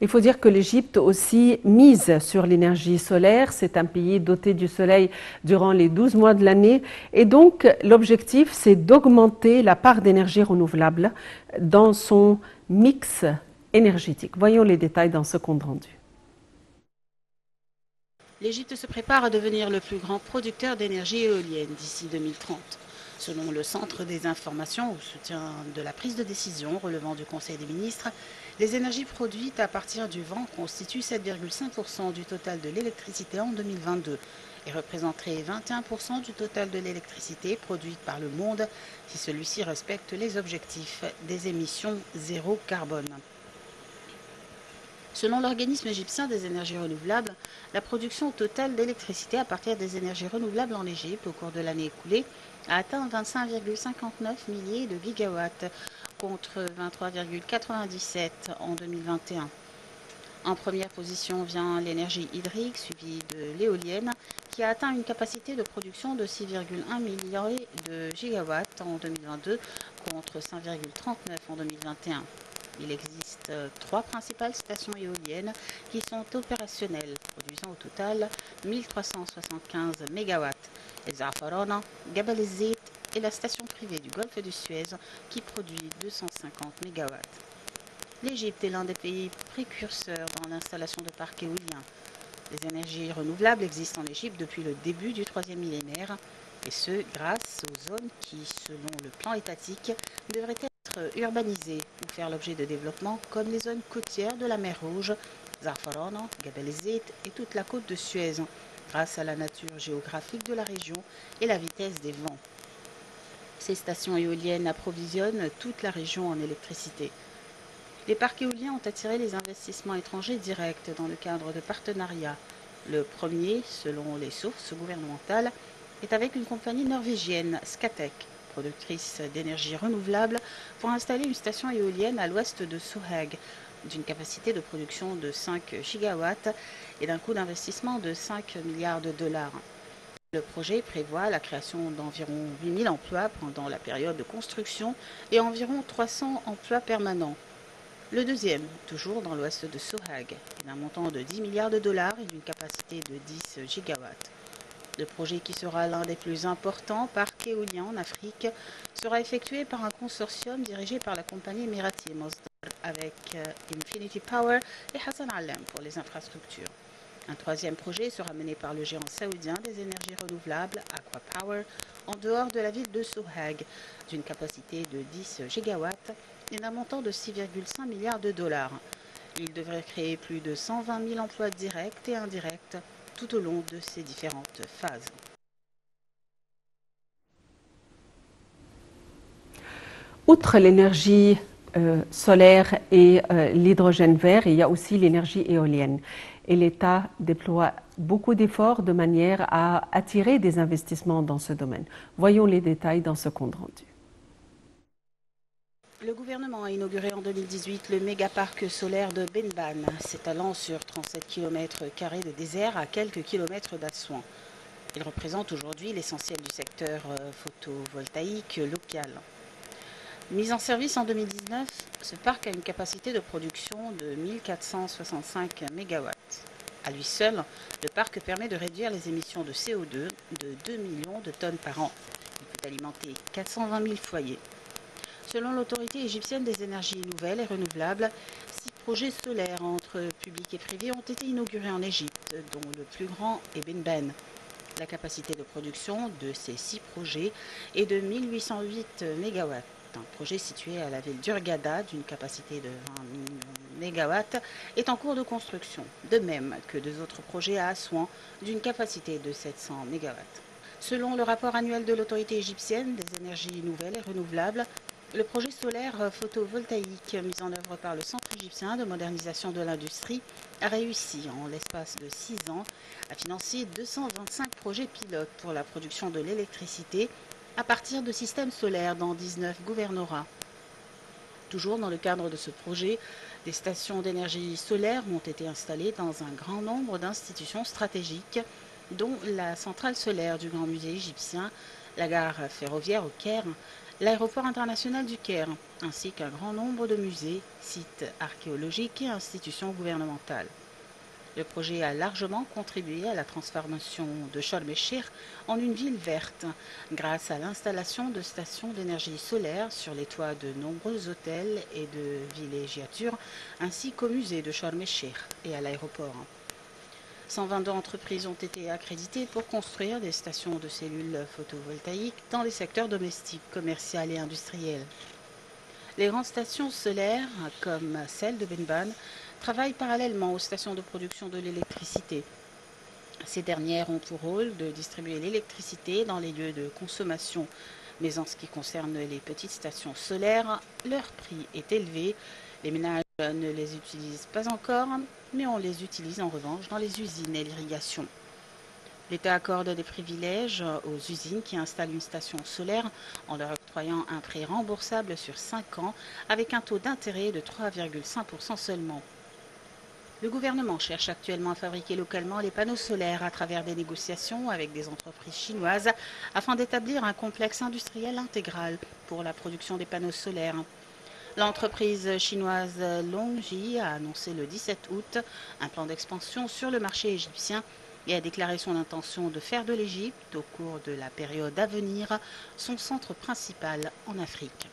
Il faut dire que l'Égypte aussi mise sur l'énergie solaire. C'est un pays doté du soleil durant les 12 mois de l'année. Et donc, l'objectif, c'est d'augmenter la part d'énergie renouvelable dans son mix énergétique. Voyons les détails dans ce compte rendu. L'Égypte se prépare à devenir le plus grand producteur d'énergie éolienne d'ici 2030. Selon le Centre des informations au soutien de la prise de décision relevant du Conseil des ministres, les énergies produites à partir du vent constituent 7,5% du total de l'électricité en 2022 et représenteraient 21% du total de l'électricité produite par le monde si celui-ci respecte les objectifs des émissions zéro carbone. Selon l'organisme égyptien des énergies renouvelables, la production totale d'électricité à partir des énergies renouvelables en Égypte au cours de l'année écoulée a atteint 25,59 milliers de gigawatts contre 23,97 en 2021. En première position vient l'énergie hydrique suivie de l'éolienne qui a atteint une capacité de production de 6,1 milliers de gigawatts en 2022 contre 5,39 en 2021. Il existe 3 principales stations éoliennes qui sont opérationnelles, produisant au total 1375 MW. Les Zafarana, Gabal el-Zit et la station privée du golfe du Suez qui produit 250 MW. L'Égypte est l'un des pays précurseurs dans l'installation de parcs éoliens. Les énergies renouvelables existent en Égypte depuis le début du 3e millénaire, et ce grâce aux zones qui, selon le plan étatique, devraient être urbanisées ou faire l'objet de développement comme les zones côtières de la mer Rouge, Zafarana, Gabel el-Zit et toute la côte de Suez, grâce à la nature géographique de la région et la vitesse des vents. Ces stations éoliennes approvisionnent toute la région en électricité. Les parcs éoliens ont attiré les investissements étrangers directs dans le cadre de partenariats. Le premier, selon les sources gouvernementales, est avec une compagnie norvégienne, Scatec, productrice d'énergie renouvelable, pour installer une station éolienne à l'ouest de Sohag, d'une capacité de production de 5 gigawatts et d'un coût d'investissement de 5 milliards de dollars. Le projet prévoit la création d'environ 8000 emplois pendant la période de construction et environ 300 emplois permanents. Le deuxième, toujours dans l'ouest de Sohag, est d'un montant de 10 milliards de dollars et d'une capacité de 10 gigawatts. Le projet, qui sera l'un des plus importants parcs éoliens en Afrique, sera effectué par un consortium dirigé par la compagnie émirati Masdar avec Infinity Power et Hassan Allem pour les infrastructures. Un troisième projet sera mené par le géant saoudien des énergies renouvelables, Aqua Power, en dehors de la ville de Sohag, d'une capacité de 10 gigawatts et d'un montant de 6,5 milliards de dollars. Il devrait créer plus de 120 000 emplois directs et indirects tout au long de ces différentes phases. Outre l'énergie solaire et l'hydrogène vert, il y a aussi l'énergie éolienne. Et l'État déploie beaucoup d'efforts de manière à attirer des investissements dans ce domaine. Voyons les détails dans ce compte rendu. Le gouvernement a inauguré en 2018 le mégaparc solaire de Benban, s'étalant sur 37 km² de désert à quelques kilomètres d'Assouan. Il représente aujourd'hui l'essentiel du secteur photovoltaïque local. Mis en service en 2019, ce parc a une capacité de production de 1465 MW. À lui seul, le parc permet de réduire les émissions de CO2 de 2 millions de tonnes par an. Il peut alimenter 420 000 foyers. Selon l'autorité égyptienne des énergies nouvelles et renouvelables, 6 projets solaires entre public et privé ont été inaugurés en Égypte, dont le plus grand est Benban. La capacité de production de ces 6 projets est de 1808 MW. Un projet situé à la ville d'Hurghada, d'une capacité de 20 MW, est en cours de construction, de même que 2 autres projets à Assouan, d'une capacité de 700 MW. Selon le rapport annuel de l'autorité égyptienne des énergies nouvelles et renouvelables, le projet solaire photovoltaïque mis en œuvre par le Centre égyptien de modernisation de l'industrie a réussi, en l'espace de 6 ans, à financer 225 projets pilotes pour la production de l'électricité à partir de systèmes solaires dans 19 gouvernorats. Toujours dans le cadre de ce projet, des stations d'énergie solaire ont été installées dans un grand nombre d'institutions stratégiques, dont la centrale solaire du Grand Musée égyptien, la gare ferroviaire au Caire, l'aéroport international du Caire, ainsi qu'un grand nombre de musées, sites archéologiques et institutions gouvernementales. Le projet a largement contribué à la transformation de Sharm el-Sheikh en une ville verte, grâce à l'installation de stations d'énergie solaire sur les toits de nombreux hôtels et de villégiatures, ainsi qu'au musée de Sharm el-Sheikh et à l'aéroport. 122 entreprises ont été accréditées pour construire des stations de cellules photovoltaïques dans les secteurs domestiques, commercial et industriels. Les grandes stations solaires, comme celle de Benban, travaillent parallèlement aux stations de production de l'électricité. Ces dernières ont pour rôle de distribuer l'électricité dans les lieux de consommation. Mais en ce qui concerne les petites stations solaires, leur prix est élevé. Les ménages ne les utilisent pas encore, mais on les utilise en revanche dans les usines et l'irrigation. L'État accorde des privilèges aux usines qui installent une station solaire en leur octroyant un prêt remboursable sur 5 ans avec un taux d'intérêt de 3,5% seulement. Le gouvernement cherche actuellement à fabriquer localement les panneaux solaires à travers des négociations avec des entreprises chinoises afin d'établir un complexe industriel intégral pour la production des panneaux solaires. L'entreprise chinoise Longji a annoncé le 17 août un plan d'expansion sur le marché égyptien et a déclaré son intention de faire de l'Égypte, au cours de la période à venir, son centre principal en Afrique.